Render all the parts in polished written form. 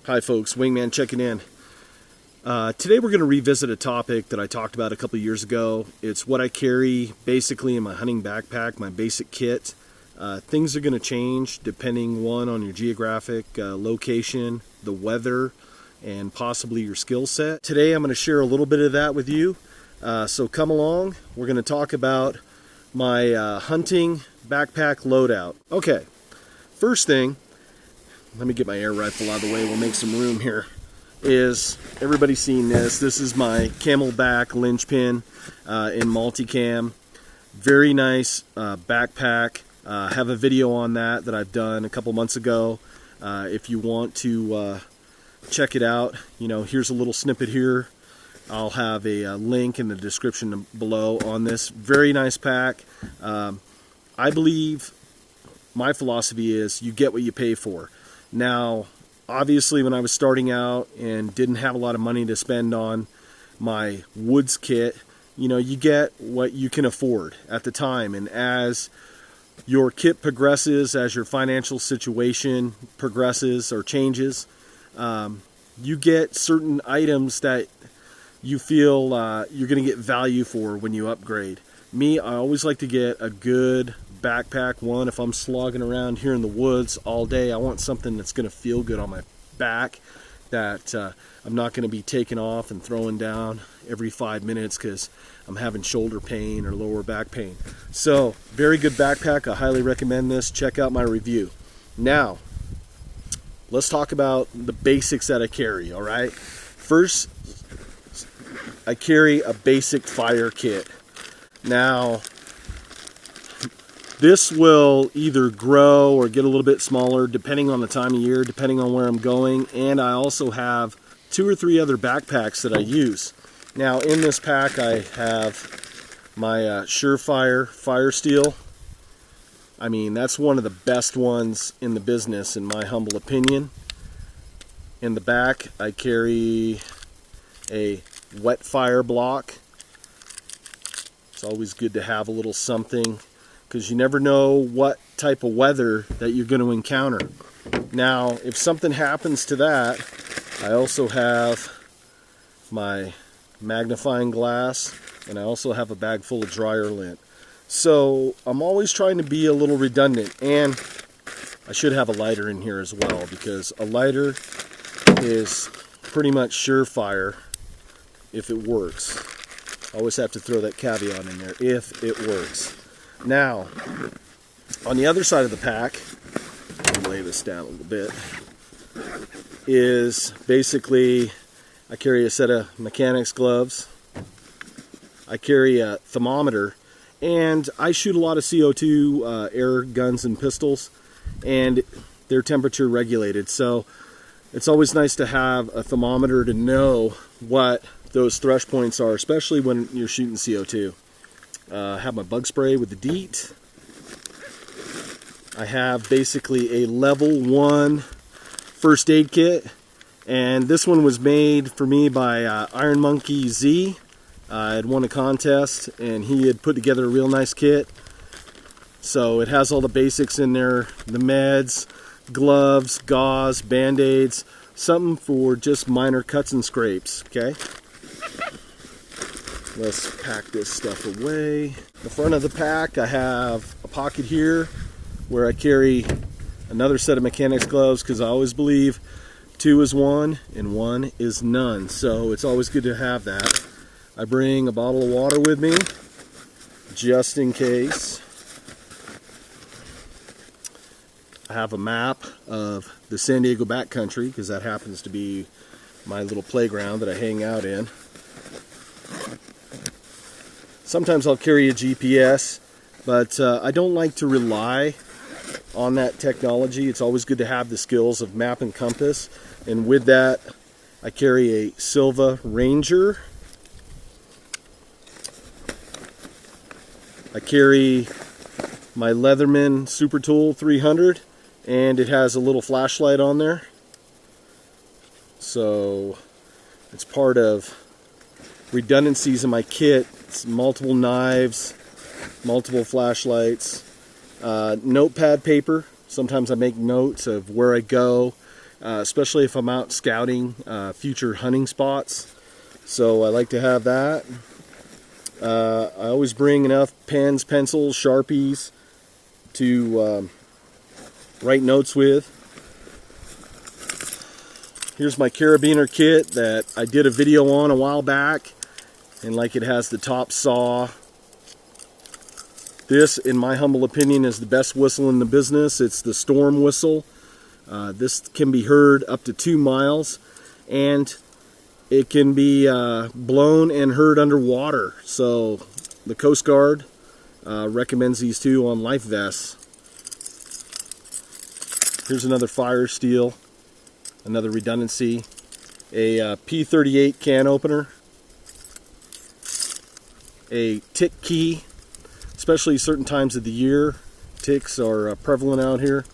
Hi folks, Wingman checking in. Today we're going to revisit a topic that I talked about a couple years ago. It's what I carry basically in my hunting backpack, my basic kit. Things are going to change depending, one, on your geographic location, the weather, and possibly your skill set. Today I'm going to share a little bit of that with you. So come along. We're going to talk about my hunting backpack loadout. Okay, first thing, let me get my air rifle out of the way, we'll make some room here, is everybody's seen this. This is my CamelBak Linchpin in multicam. Very nice backpack. Have a video on that I've done a couple months ago. If you want to check it out, you know, here's a little snippet here. I'll have a link in the description below on this. Very nice pack. I believe my philosophy is you get what you pay for. Now, obviously, when I was starting out and didn't have a lot of money to spend on my woods kit, you know, you get what you can afford at the time. And as your kit progresses, as your financial situation progresses or changes, you get certain items that you feel you're going to get value for when you upgrade. Me, I always like to get a good backpack one. If I'm slogging around here in the woods all day, I want something that's going to feel good on my back, that I'm not going to be taking off and throwing down every 5 minutes because I'm having shoulder pain or lower back pain. So, very good backpack. I highly recommend this. Check out my review. Now, let's talk about the basics that I carry, all right? First, I carry a basic fire kit. Now, this will either grow or get a little bit smaller depending on the time of year, depending on where I'm going. And I also have 2 or 3 other backpacks that I use. Now, in this pack, I have my Surefire Fire Steel. I mean, that's one of the best ones in the business, in my humble opinion. In the back, I carry a wet fire block. It's always good to have a little something, because you never know what type of weather that you're going to encounter. Now, if something happens to that, I also have my magnifying glass, and I also have a bag full of dryer lint. So I'm always trying to be a little redundant, and I should have a lighter in here as well, because a lighter is pretty much surefire if it works. I always have to throw that caveat in there, if it works. Now, on the other side of the pack, let me lay this down a little bit, is basically I carry a set of mechanics gloves. I carry a thermometer, and I shoot a lot of CO2 air guns and pistols, and they're temperature regulated. So it's always nice to have a thermometer to know what those thresh points are, especially when you're shooting CO2. I have my bug spray with the DEET. I have basically a level 1 first aid kit, and this one was made for me by Iron Monkey Z. I had won a contest, and he had put together a real nice kit. So it has all the basics in there: the meds, gloves, gauze, band-aids, something for just minor cuts and scrapes. Okay. Let's pack this stuff away. The front of the pack, I have a pocket here where I carry another set of mechanics gloves, because I always believe 2 is 1 and 1 is none. So it's always good to have that. I bring a bottle of water with me just in case. I have a map of the San Diego backcountry, because that happens to be my little playground that I hang out in. Sometimes I'll carry a GPS, but I don't like to rely on that technology. It's always good to have the skills of map and compass. And with that, I carry a Silva Ranger. I carry my Leatherman Super Tool 300, and it has a little flashlight on there. So it's part of redundancies in my kit. It's multiple knives, multiple flashlights, notepad paper. Sometimes I make notes of where I go, especially if I'm out scouting future hunting spots. So I like to have that. I always bring enough pens, pencils, Sharpies to write notes with. Here's my Carabiner Kit that I did a video on a while back, and like it has the top saw. This, in my humble opinion, is the best whistle in the business. It's the Storm whistle. This can be heard up to 2 miles, and it can be blown and heard underwater. So the Coast Guard recommends these too on life vests. Here's another fire steel, another redundancy, a P38 Can Opener, a tick key, especially certain times of the year. Ticks are prevalent out here.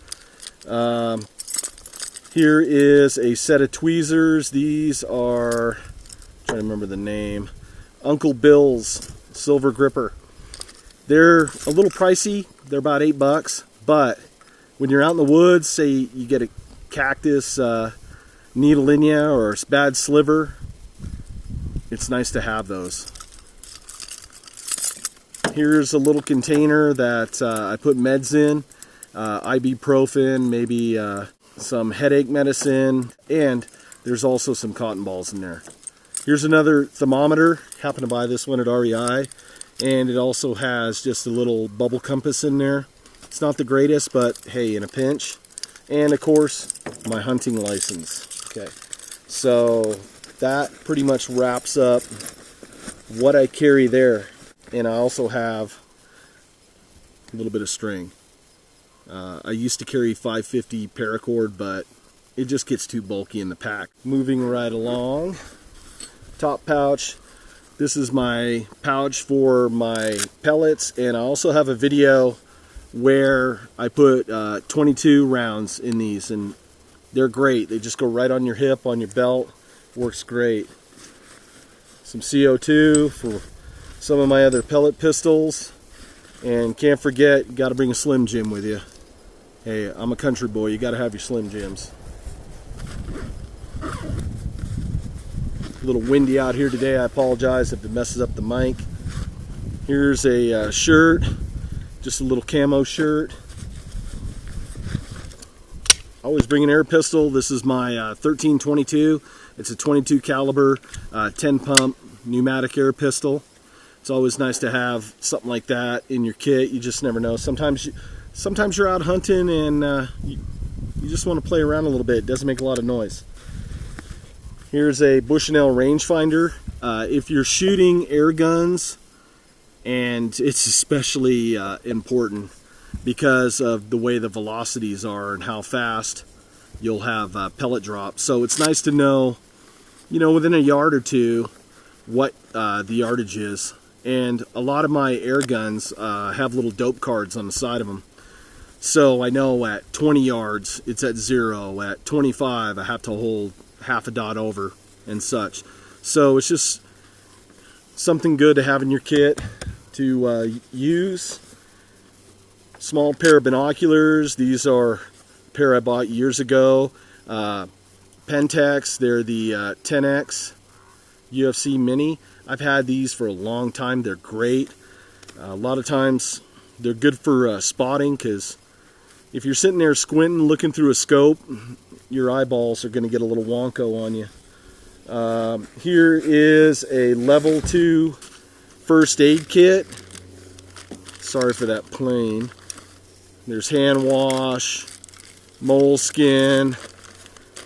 Here is a set of tweezers. These are, I'm trying to remember the name, Uncle Bill's Silver Gripper. They're a little pricey. They're about $8, but when you're out in the woods, say you get a cactus needle in you or a bad sliver, it's nice to have those. Here's a little container that I put meds in, ibuprofen, maybe some headache medicine, and there's also some cotton balls in there. Here's another thermometer. Happened to buy this one at REI, and it also has just a little bubble compass in there. It's not the greatest, but hey, in a pinch. And of course, my hunting license. Okay, so that pretty much wraps up what I carry there. And I also have a little bit of string. I used to carry 550 paracord, but it just gets too bulky in the pack. Moving right along, top pouch. This is my pouch for my pellets, and I also have a video where I put 22 rounds in these, and they're great. They just go right on your hip, on your belt. Works great. Some CO2 for some of my other pellet pistols, and can't forget, you got to bring a Slim Jim with you. Hey, I'm a country boy, you got to have your Slim Jims. A little windy out here today. I apologize if it messes up the mic. Here's a shirt, just a little camo shirt. Always bring an air pistol. This is my 1322. It's a 22 caliber, 10 pump pneumatic air pistol. It's always nice to have something like that in your kit. You just never know. Sometimes you're out hunting and you just want to play around a little bit. It doesn't make a lot of noise. Here's a Bushnell Rangefinder. If you're shooting air guns, and it's especially important because of the way the velocities are and how fast you'll have pellet drops. So it's nice to know, within a yard or two, what the yardage is. And a lot of my air guns have little dope cards on the side of them. So I know at 20 yards it's at 0. At 25 I have to hold half a dot over and such. So it's just something good to have in your kit to use. Small pair of binoculars. These are a pair I bought years ago. Pentex. They're the 10X UFC Mini. I've had these for a long time. They're great. A lot of times they're good for spotting, because if you're sitting there squinting looking through a scope, your eyeballs are going to get a little wonko on you. Here is a level 2 first aid kit. Sorry for that plane. There's hand wash, moleskin,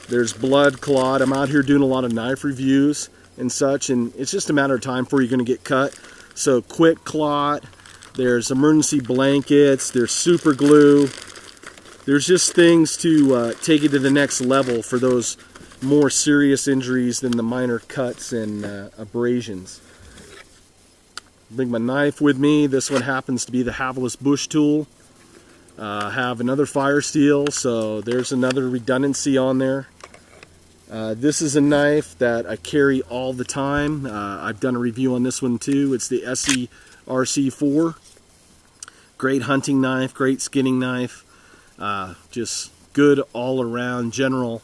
there's blood clot. I'm out here doing a lot of knife reviews and such, and it's just a matter of time before you're going to get cut. So quick clot, there's emergency blankets, there's super glue. There's just things to take it to the next level for those more serious injuries than the minor cuts and abrasions. Bring my knife with me. This one happens to be the Havelis bush tool. Have another fire steel, so there's another redundancy on there. This is a knife that I carry all the time. I've done a review on this one too. It's the SERC4. Great hunting knife, great skinning knife. Just good all around general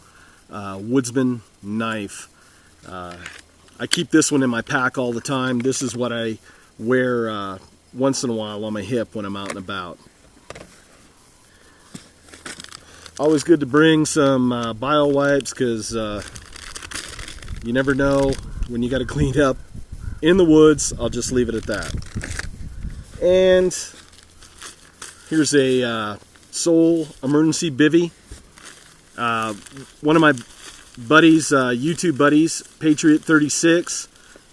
woodsman knife. I keep this one in my pack all the time. This is what I wear once in a while on my hip when I'm out and about. Always good to bring some bio wipes, because you never know when you got to clean up in the woods. I'll just leave it at that. And here's a Soul emergency bivvy. One of my buddies, YouTube buddies, P38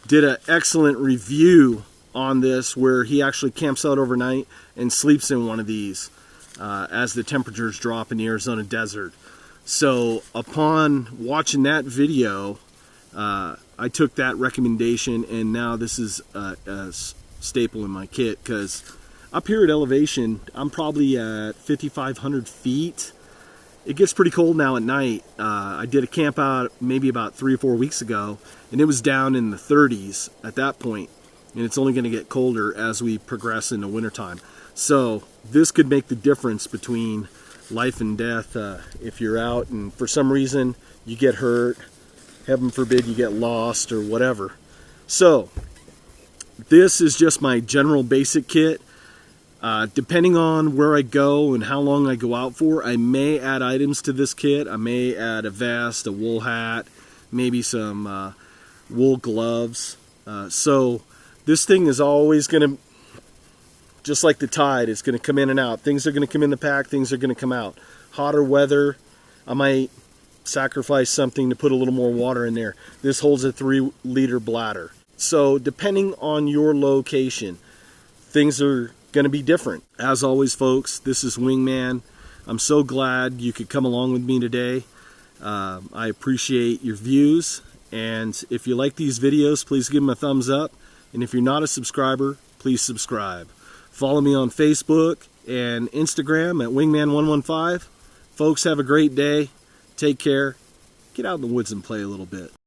did an excellent review on this, where he actually camps out overnight and sleeps in one of these as the temperatures drop in the Arizona desert. So upon watching that video, I took that recommendation, and now this is a staple in my kit, because up here at elevation, I'm probably at 5,500 feet. It gets pretty cold now at night. I did a camp out maybe about 3 or 4 weeks ago, and it was down in the 30s at that point, and it's only going to get colder as we progress into wintertime. So this could make the difference between life and death if you're out and for some reason you get hurt, heaven forbid you get lost or whatever. So this is just my general basic kit. Depending on where I go and how long I go out for, I may add items to this kit. I may add a vest, a wool hat, maybe some wool gloves. So this thing is always going to, just like the tide, it's going to come in and out. Things are going to come in the pack, things are going to come out. Hotter weather, I might sacrifice something to put a little more water in there. This holds a 3-liter bladder. So depending on your location, things are going to be different. As always, folks, this is Wingman. I'm so glad you could come along with me today. I appreciate your views, and if you like these videos, please give them a thumbs up, and if you're not a subscriber, please subscribe. Follow me on Facebook and Instagram at Wingman115. Folks, have a great day. Take care. Get out in the woods and play a little bit.